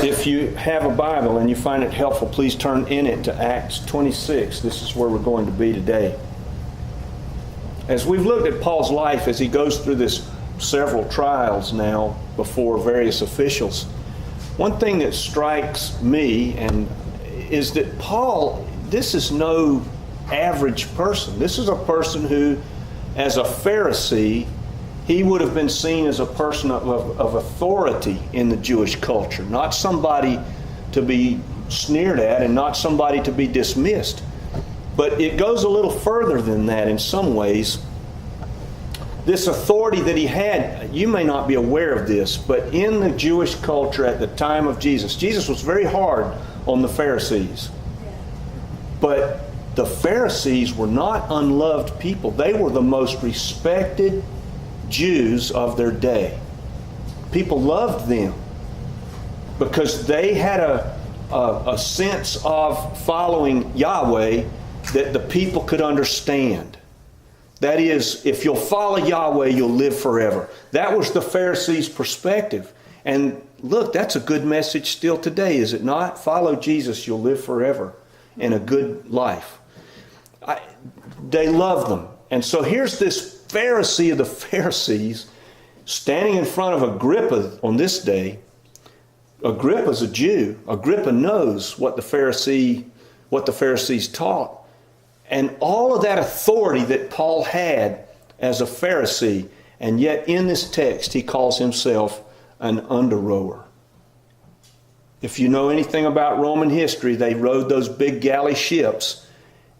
If you have a Bible and you find it helpful, please turn in it to Acts 26. This is where we're going to be today. As we've looked at Paul's life as he goes through this several trials now before various officials, one thing that strikes me is that Paul, this is no average person. This is a person who, as a Pharisee, he would have been seen as a person of authority in the Jewish culture, not somebody to be sneered at and not somebody to be dismissed. But it goes a little further than that in some ways. This authority that he had, you may not be aware of this, but in the Jewish culture at the time of Jesus, Jesus was very hard on the Pharisees. But the Pharisees were not unloved people. They were the most respected Jews of their day. People loved them because they had a sense of following Yahweh that the people could understand. That is, if you'll follow Yahweh, you'll live forever. That was the Pharisees' perspective. And look, that's a good message still today, is it not? Follow Jesus, you'll live forever in a good life. They love them. And so here's this Pharisee of the Pharisees standing in front of Agrippa on this day. Agrippa's a Jew. Agrippa knows what the Pharisees taught. And all of that authority that Paul had as a Pharisee, and yet in this text he calls himself an underrower. If you know anything about Roman history, they rowed those big galley ships,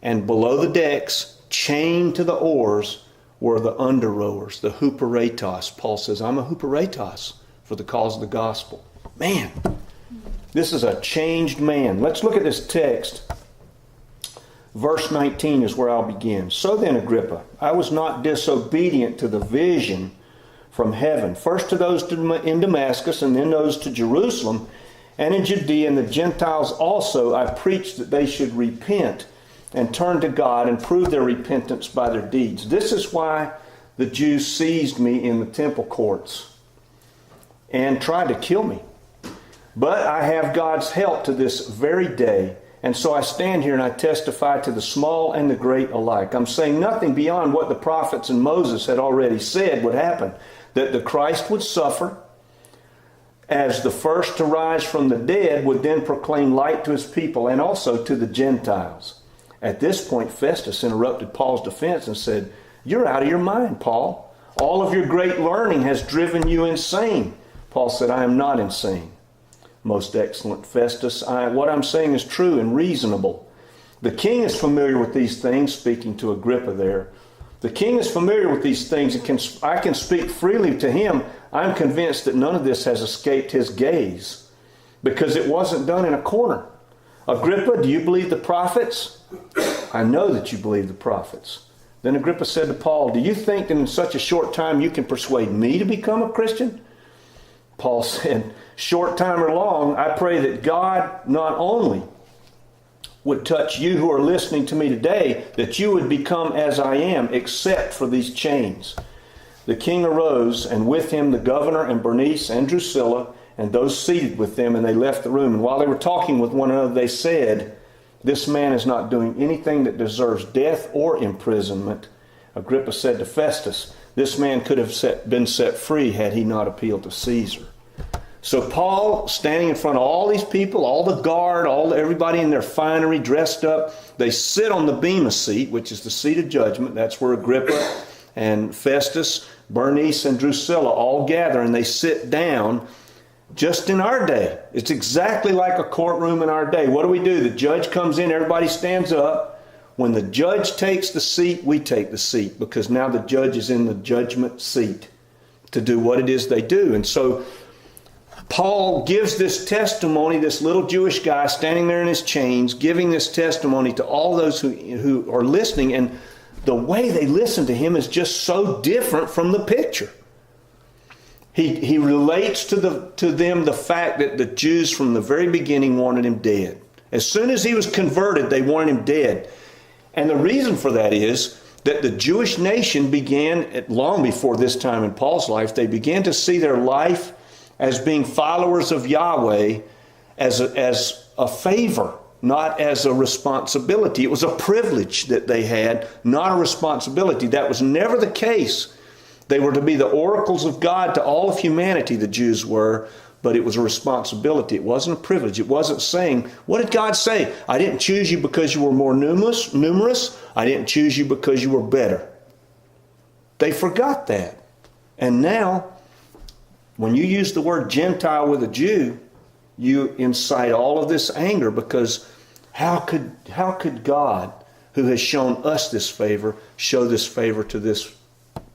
and below the decks, chained to the oars, were the underrowers, the huperetos. Paul says, I'm a huperetos for the cause of the gospel. Man, this is a changed man. Let's look at this text. Verse 19 is where I'll begin. So then, Agrippa, I was not disobedient to the vision from heaven. First to those in Damascus, and then those to Jerusalem, and in Judea, and the Gentiles also, I preached that they should repent and turn to God and prove their repentance by their deeds. This is why the Jews seized me in the temple courts and tried to kill me. But I have God's help to this very day. And so I stand here and I testify to the small and the great alike. I'm saying nothing beyond what the prophets and Moses had already said would happen. That the Christ would suffer, as the first to rise from the dead, would then proclaim light to his people and also to the Gentiles. At this point, Festus interrupted Paul's defense and said, You're out of your mind, Paul. All of your great learning has driven you insane. Paul said, I am not insane. Most excellent Festus, what I'm saying is true and reasonable. The king is familiar with these things, speaking to Agrippa there. The king is familiar with these things and I can speak freely to him. I'm convinced that none of this has escaped his gaze because it wasn't done in a corner. Agrippa, do you believe the prophets? I know that you believe the prophets. Then Agrippa said to Paul, do you think that in such a short time you can persuade me to become a Christian? Paul said, short time or long, I pray that God not only would touch you who are listening to me today, that you would become as I am, except for these chains. The king arose, and with him the governor and Bernice and Drusilla, and those seated with them, and they left the room. And while they were talking with one another, they said, this man is not doing anything that deserves death or imprisonment. Agrippa said to Festus, this man could have been set free had he not appealed to Caesar. So Paul, standing in front of all these people, all the guard, everybody in their finery, dressed up, they sit on the bema seat, which is the seat of judgment. That's where Agrippa and Festus, Bernice, and Drusilla all gather, and they sit down. Just in our day, it's exactly like a courtroom in our day. What do? The judge comes in, everybody stands up. When the judge takes the seat, we take the seat, because now the judge is in the judgment seat to do what it is they do. And so Paul gives this testimony, this little Jewish guy standing there in his chains, giving this testimony to all those who are listening. And the way they listen to him is just so different from the picture. He relates to them the fact that the Jews from the very beginning wanted him dead. As soon as he was converted, they wanted him dead. And the reason for that is that the Jewish nation began, long before this time in Paul's life, they began to see their life as being followers of Yahweh as a favor, not as a responsibility. It was a privilege that they had, not a responsibility. That was never the case. They were to be the oracles of God to all of humanity, the Jews were, but it was a responsibility. It wasn't a privilege. It wasn't saying, what did God say? I didn't choose you because you were more numerous. I didn't choose you because you were better. They forgot that. And now, when you use the word Gentile with a Jew, you incite all of this anger, because how could God, who has shown us this favor, show this favor to this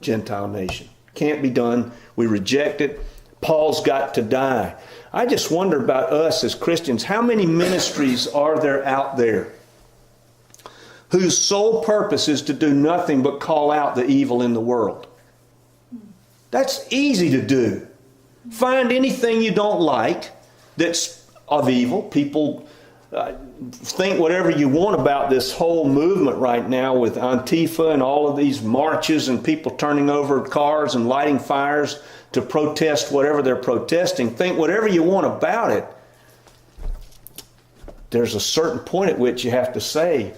Gentile nation? Can't be done. We reject it. Paul's got to die. I just wonder about us as Christians. How many ministries are there out there whose sole purpose is to do nothing but call out the evil in the world? That's easy to do. Find anything you don't like that's of evil. People think whatever you want about this whole movement right now with Antifa and all of these marches and people turning over cars and lighting fires to protest whatever they're protesting. Think whatever you want about it. There's a certain point at which you have to say,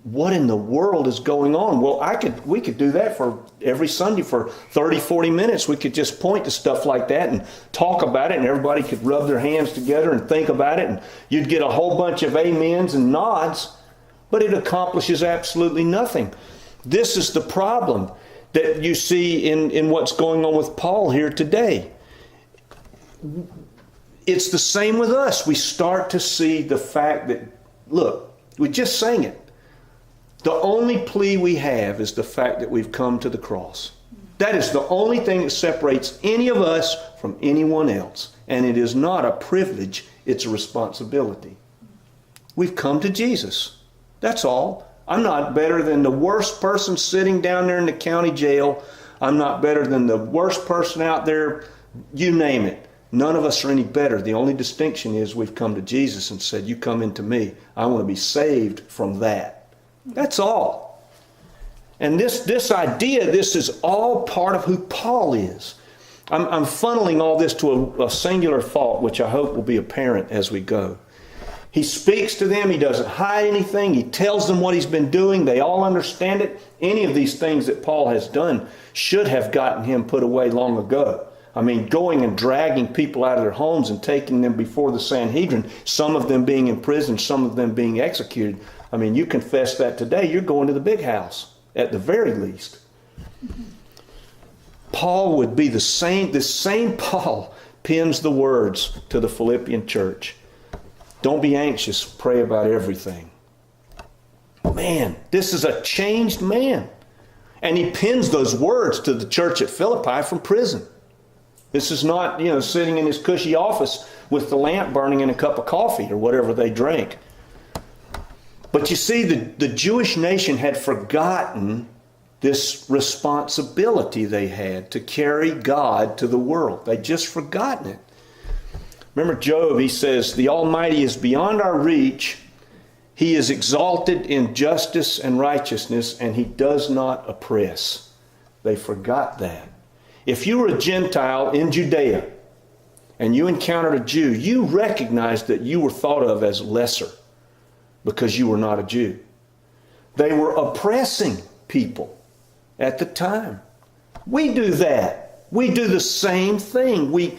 what in the world is going on? Well, we could do that for every Sunday for 30, 40 minutes. We could just point to stuff like that and talk about it, and everybody could rub their hands together and think about it, and you'd get a whole bunch of amens and nods, but it accomplishes absolutely nothing. This is the problem that you see in what's going on with Paul here today. It's the same with us. We start to see the fact that, look, we just sang it. The only plea we have is the fact that we've come to the cross. That is the only thing that separates any of us from anyone else. And it is not a privilege, it's a responsibility. We've come to Jesus. That's all. I'm not better than the worst person sitting down there in the county jail. I'm not better than the worst person out there. You name it. None of us are any better. The only distinction is we've come to Jesus and said, you come into me. I want to be saved from that. That's all. And this idea, this is all part of who Paul is. I'm funneling all this to a singular thought, which I hope will be apparent as we go. He speaks to them. He doesn't hide anything. He tells them what he's been doing. They all understand it. Any of these things that Paul has done should have gotten him put away long ago. I mean, going and dragging people out of their homes and taking them before the Sanhedrin, some of them being in prison, some of them being executed. I mean, you confess that today, you're going to the big house, at the very least. Paul would be the same. This same Paul pens the words to the Philippian church. Don't be anxious, pray about everything. Man, this is a changed man. And he pens those words to the church at Philippi from prison. This is not, sitting in his cushy office with the lamp burning and a cup of coffee or whatever they drank. But you see, the Jewish nation had forgotten this responsibility they had to carry God to the world. They'd just forgotten it. Remember Job, he says, the Almighty is beyond our reach. He is exalted in justice and righteousness, and he does not oppress. They forgot that. If you were a Gentile in Judea and you encountered a Jew, you recognized that you were thought of as lesser because you were not a Jew. They were oppressing people at the time. We do that. We do the same thing.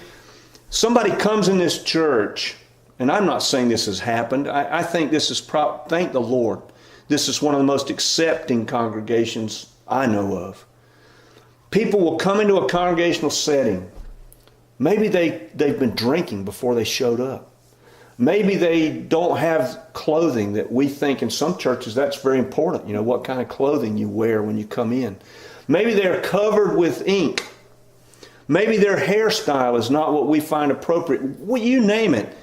Somebody comes in this church, and I'm not saying this has happened. I think this is, thank the Lord, this is one of the most accepting congregations I know of. People will come into a congregational setting. Maybe they've been drinking before they showed up. Maybe they don't have clothing that we think in some churches that's very important. What kind of clothing you wear when you come in. Maybe they're covered with ink. Maybe their hairstyle is not what we find appropriate. You name it.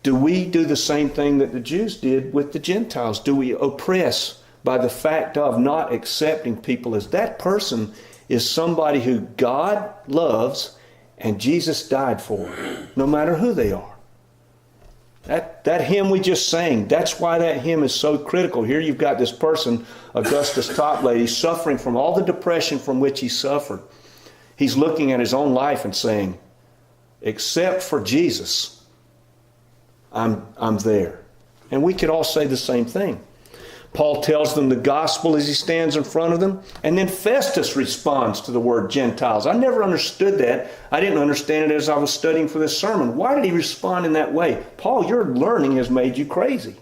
Do we do the same thing that the Jews did with the Gentiles? Do we oppress by the fact of not accepting people as that person is somebody who God loves and Jesus died for, no matter who they are? That hymn we just sang, that's why that hymn is so critical. Here you've got this person, Augustus Toplady, suffering from all the depression from which he suffered. He's looking at his own life and saying, except for Jesus, I'm there. And we could all say the same thing. Paul tells them the gospel as he stands in front of them. And then Festus responds to the word Gentiles. I never understood that. I didn't understand it as I was studying for this sermon. Why did he respond in that way? Paul, your learning has made you crazy.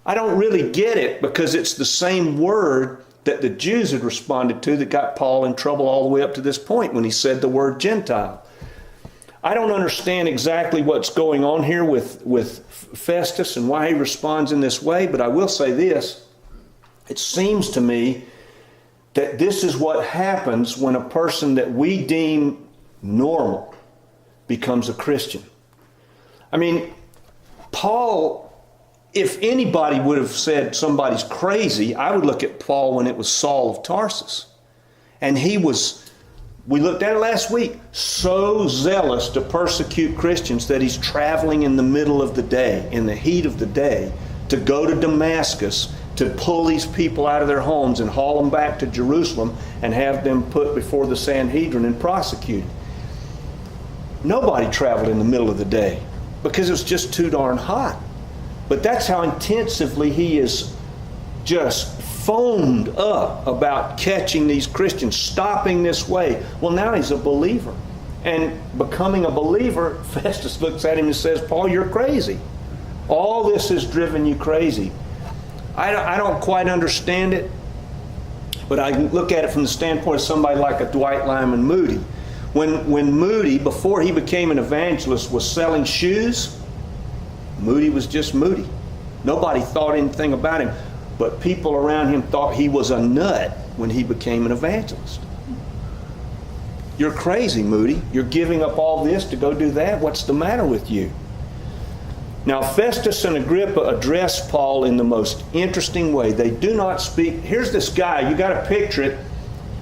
I don't really get it, because it's the same word that the Jews had responded to that got Paul in trouble all the way up to this point when he said the word Gentile. I don't understand exactly what's going on here with Festus and why he responds in this way, but I will say this. It seems to me that this is what happens when a person that we deem normal becomes a Christian. I mean, Paul, if anybody would have said somebody's crazy, I would look at Paul when it was Saul of Tarsus. And he was, we looked at it last week, so zealous to persecute Christians that he's traveling in the middle of the day, in the heat of the day, to go to Damascus to pull these people out of their homes and haul them back to Jerusalem and have them put before the Sanhedrin and prosecuted. Nobody traveled in the middle of the day because it was just too darn hot. But that's how intensively he is just foamed up about catching these Christians, stopping this way. Well, now he's a believer. And becoming a believer, Festus looks at him and says, Paul, you're crazy. All this has driven you crazy. I don't quite understand it, but I look at it from the standpoint of somebody like a Dwight Lyman Moody. When Moody, before he became an evangelist, was selling shoes, Moody was just Moody. Nobody thought anything about him, but people around him thought he was a nut when he became an evangelist. You're crazy, Moody. You're giving up all this to go do that? What's the matter with you? Now, Festus and Agrippa address Paul in the most interesting way. They do not speak. Here's this guy. You got to picture it.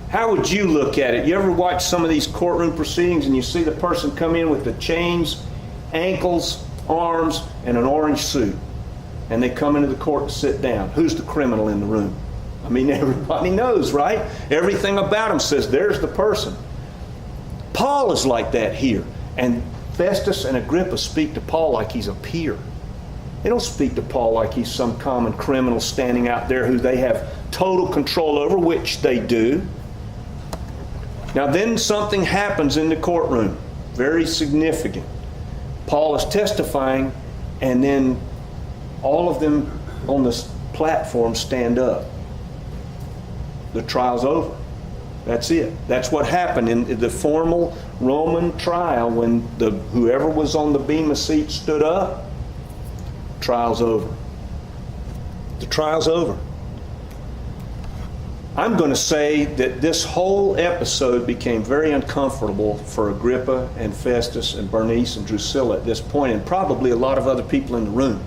How would you look at it? You ever watch some of these courtroom proceedings and you see the person come in with the chains, ankles, arms, and an orange suit, and they come into the court to sit down? Who's the criminal in the room? I mean, everybody knows, right? Everything about him says there's the person. Paul is like that here, and Festus and Agrippa speak to Paul like he's a peer. They don't speak to Paul like he's some common criminal standing out there who they have total control over, which they do. Now then something happens in the courtroom, very significant. Paul is testifying, and then all of them on this platform stand up. The trial's over. That's it. That's what happened in the formal Roman trial. When whoever was on the bema seat stood up, trial's over. The trial's over. I'm going to say that this whole episode became very uncomfortable for Agrippa and Festus and Bernice and Drusilla at this point, and probably a lot of other people in the room.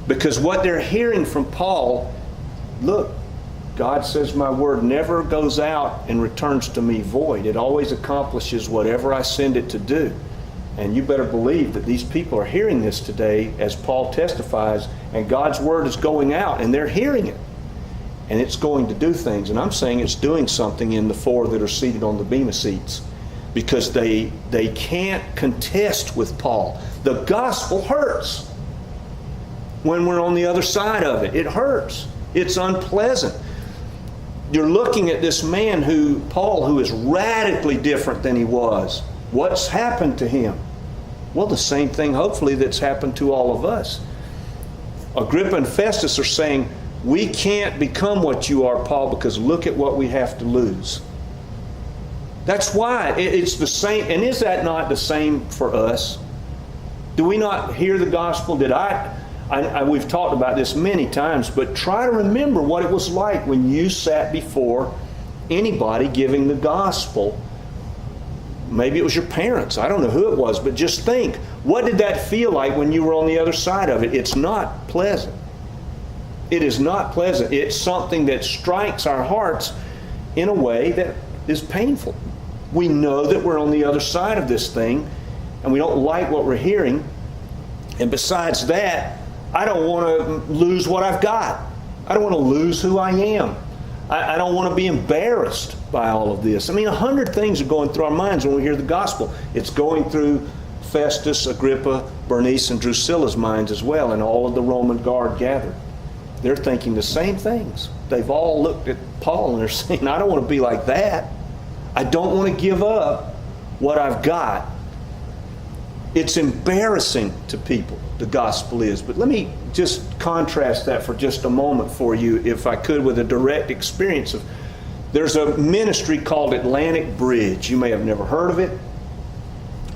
Because what they're hearing from Paul, look, God says my word never goes out and returns to me void. It always accomplishes whatever I send it to do. And you better believe that these people are hearing this today as Paul testifies, and God's word is going out and they're hearing it. And it's going to do things. And I'm saying it's doing something in the four that are seated on the bema seats, because they can't contest with Paul. The gospel hurts when we're on the other side of it. It hurts. It's unpleasant. You're looking at this man Paul, who is radically different than he was. What's happened to him? Well, the same thing, hopefully, that's happened to all of us. Agrippa and Festus are saying, we can't become what you are, Paul, because look at what we have to lose. That's why it's the same. And is that not the same for us? Do we not hear the gospel? We've talked about this many times, but try to remember what it was like when you sat before anybody giving the gospel. Maybe it was your parents. I don't know who it was, but just think, what did that feel like when you were on the other side of it? It's not pleasant. It is not pleasant. It's something that strikes our hearts in a way that is painful. We know that we're on the other side of this thing, and we don't like what we're hearing. And besides that, I don't want to lose what I've got. I don't want to lose who I am. I don't want to be embarrassed by all of this. I mean, 100 things are going through our minds when we hear the gospel. It's going through Festus, Agrippa, Bernice, and Drusilla's minds as well, and all of the Roman guard gathered. They're thinking the same things. They've all looked at Paul and they're saying, I don't want to be like that. I don't want to give up what I've got. It's embarrassing to people, the gospel is. But let me just contrast that for just a moment for you, if I could, with a direct experience of, there's a ministry called Atlantic Bridge. You may have never heard of it.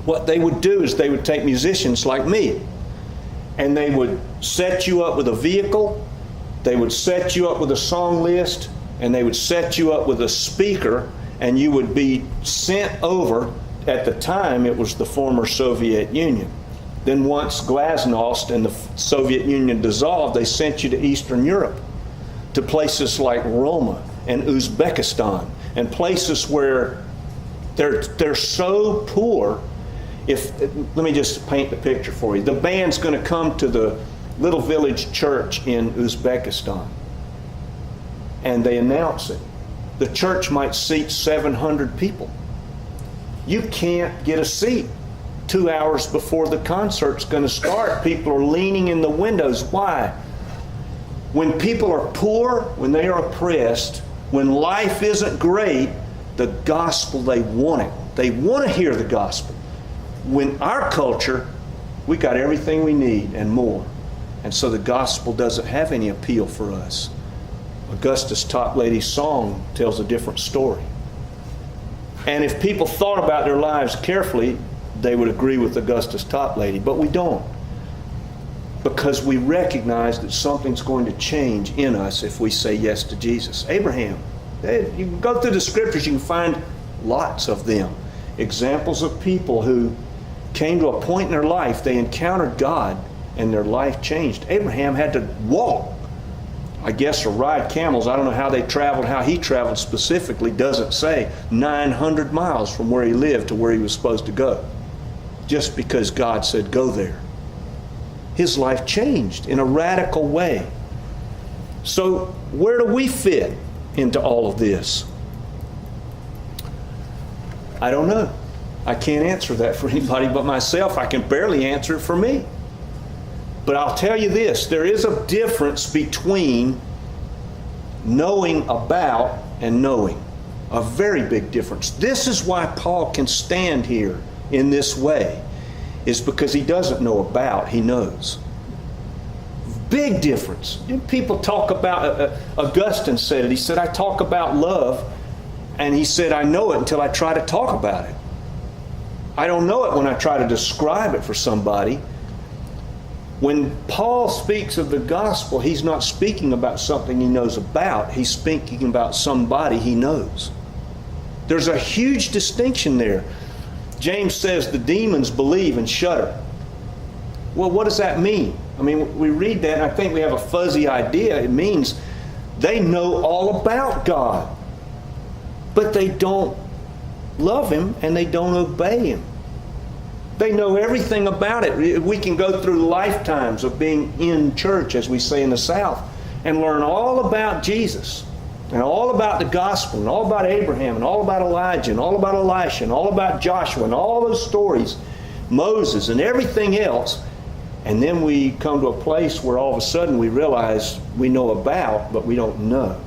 What they would do is they would take musicians like me, and they would set you up with a vehicle, they would set you up with a song list, and they would set you up with a speaker, and you would be sent over. At the time, it was the former Soviet Union. Then once Glasnost and the Soviet Union dissolved, they sent you to Eastern Europe, to places like Roma and Uzbekistan, and places where they're so poor. Let me just paint the picture for you. The band's going to come to the little village church in Uzbekistan, and they announce it. The church might seat 700 people. You can't get a seat 2 hours before the concert's going to start. People are leaning in the windows. Why? When people are poor, when they are oppressed, when life isn't great, the gospel, they want it. They want to hear the gospel. When our culture, we got everything we need and more. And so the gospel doesn't have any appeal for us. Augustus Toplady's song tells a different story. And if people thought about their lives carefully, they would agree with Augustus Toplady. But we don't. Because we recognize that something's going to change in us if we say yes to Jesus. Abraham, you can go through the scriptures, you can find lots of them. Examples of people who came to a point in their life, they encountered God and their life changed. Abraham had to walk, I guess, or ride camels. I don't know how they traveled, how he traveled specifically, doesn't say, 900 miles from where he lived to where he was supposed to go, just because God said, go there. His life changed in a radical way. So where do we fit into all of this? I don't know. I can't answer that for anybody but myself. I can barely answer it for me. But I'll tell you this, there is a difference between knowing about and knowing. A very big difference. This is why Paul can stand here in this way, is because he doesn't know about, he knows. Big difference. People talk about, Augustine said it, he said, I talk about love, and he said, I know it until I try to talk about it. I don't know it when I try to describe it for somebody. When Paul speaks of the gospel, he's not speaking about something he knows about. He's speaking about somebody he knows. There's a huge distinction there. James says the demons believe and shudder. Well, what does that mean? I mean, we read that and I think we have a fuzzy idea. It means they know all about God, but they don't love Him and they don't obey Him. They know everything about it. We can go through lifetimes of being in church, as we say in the South, and learn all about Jesus, and all about the gospel, and all about Abraham, and all about Elijah, and all about Elisha, and all about Joshua, and all those stories, Moses, and everything else. And then we come to a place where all of a sudden we realize we know about, but we don't know.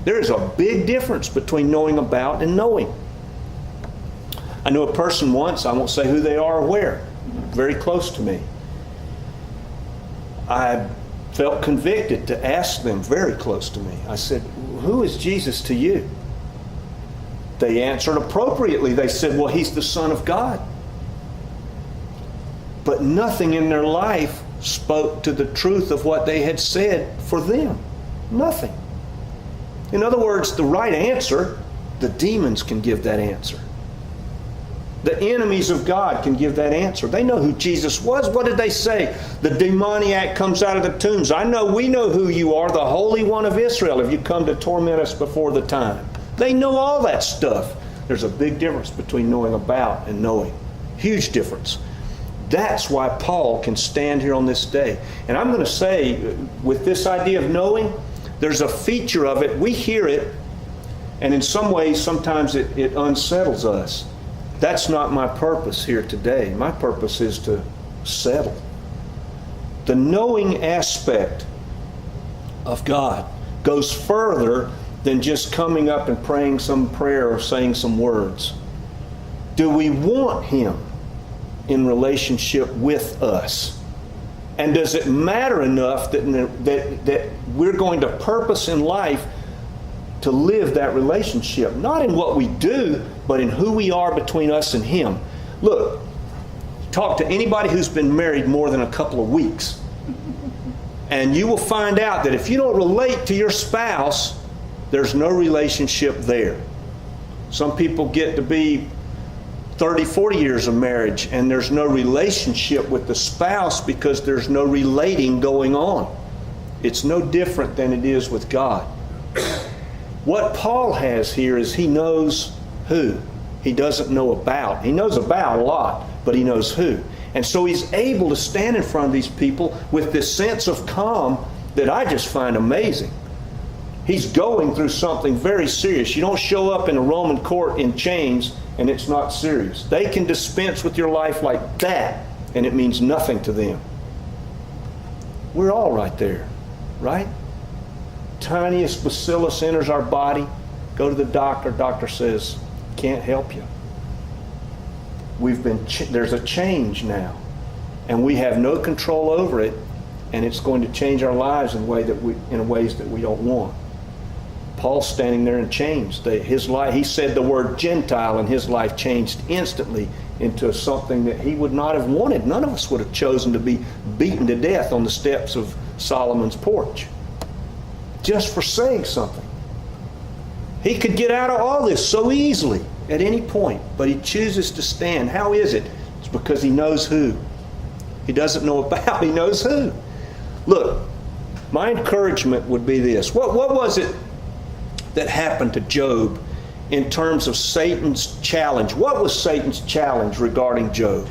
There is a big difference between knowing about and knowing. I knew a person once, I won't say who they are or where, very close to me. I felt convicted to ask them, very close to me. I said, who is Jesus to you? They answered appropriately. They said, well, He's the Son of God. But nothing in their life spoke to the truth of what they had said for them. Nothing. In other words, the right answer, the demons can give that answer. The enemies of God can give that answer. They know who Jesus was. What did they say? The demoniac comes out of the tombs. We know who you are, the Holy One of Israel, if you come to torment us before the time. They know all that stuff. There's a big difference between knowing about and knowing. Huge difference. That's why Paul can stand here on this day. And I'm going to say, with this idea of knowing, there's a feature of it. We hear it, and in some ways, sometimes it unsettles us. That's not my purpose here today. My purpose is to settle. The knowing aspect of God goes further than just coming up and praying some prayer or saying some words. Do we want Him in relationship with us? And does it matter enough that we're going to purpose in life to live that relationship? Not in what we do, but in who we are between us and Him. Look, talk to anybody who's been married more than a couple of weeks, and you will find out that if you don't relate to your spouse, there's no relationship there. Some people get to be 30, 40 years of marriage and there's no relationship with the spouse because there's no relating going on. It's no different than it is with God. What Paul has here is he knows who. He doesn't know about. He knows about a lot, but he knows who. And so he's able to stand in front of these people with this sense of calm that I just find amazing. He's going through something very serious. You don't show up in a Roman court in chains and it's not serious. They can dispense with your life like that and it means nothing to them. We're all right there, right? Tiniest bacillus enters our body. Go to the doctor. Doctor says, can't help you. There's a change now, and we have no control over it, and it's going to change our lives in ways that we don't want. Paul's standing there in chains. His life, he said the word Gentile, and his life changed instantly into something that he would not have wanted. None of us would have chosen to be beaten to death on the steps of Solomon's porch just for saying something. He could get out of all this so easily at any point, but he chooses to stand. How is it? It's because he knows who. He doesn't know about, he knows who. Look, my encouragement would be this. What was it that happened to Job in terms of Satan's challenge? What was Satan's challenge regarding Job?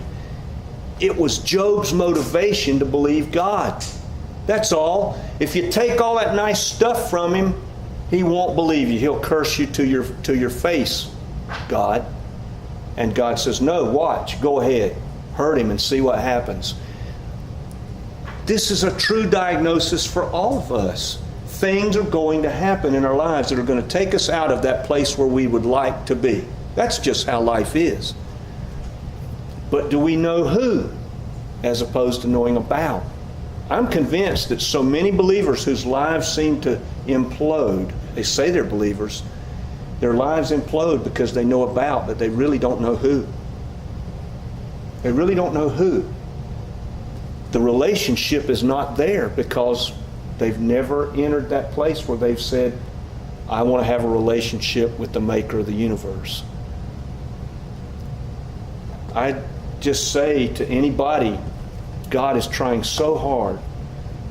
It was Job's motivation to believe God. That's all. If you take all that nice stuff from him, he won't believe you. He'll curse you to your face, God. And God says, no, watch, go ahead. Hurt him and see what happens. This is a true diagnosis for all of us. Things are going to happen in our lives that are going to take us out of that place where we would like to be. That's just how life is. But do we know who as opposed to knowing about? I'm convinced that so many believers whose lives seem to implode, they say they're believers, their lives implode because they know about, but they really don't know who. They really don't know who. The relationship is not there because they've never entered that place where they've said, I want to have a relationship with the maker of the universe. I just say to anybody, God is trying so hard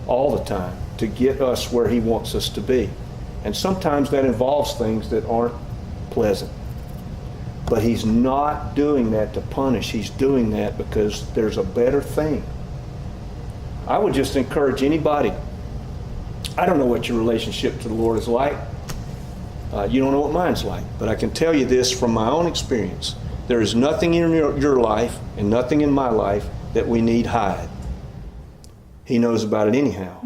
all the time to get us where He wants us to be. And sometimes that involves things that aren't pleasant. But He's not doing that to punish. He's doing that because there's a better thing. I would just encourage anybody. I don't know what your relationship to the Lord is like. You don't know what mine's like. But I can tell you this from my own experience. There is nothing in your life and nothing in my life that we need hide. He knows about it anyhow.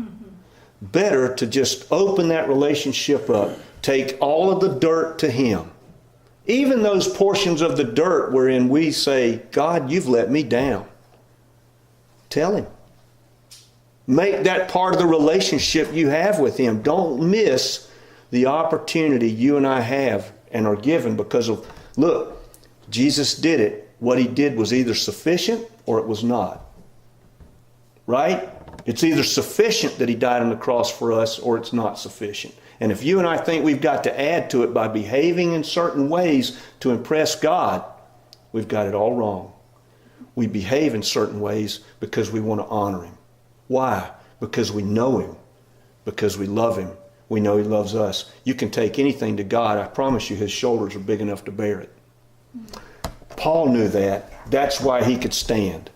Better to just open that relationship up. Take all of the dirt to Him. Even those portions of the dirt wherein we say, God, you've let me down. Tell Him. Make that part of the relationship you have with Him. Don't miss the opportunity you and I have and are given because of, look, Jesus did it. What He did was either sufficient or it was not. Right? It's either sufficient that He died on the cross for us or it's not sufficient. And if you and I think we've got to add to it by behaving in certain ways to impress God, we've got it all wrong. We behave in certain ways because we want to honor Him. Why? Because we know Him. Because we love Him. We know He loves us. You can take anything to God. I promise you His shoulders are big enough to bear it. Paul knew that. That's why he could stand.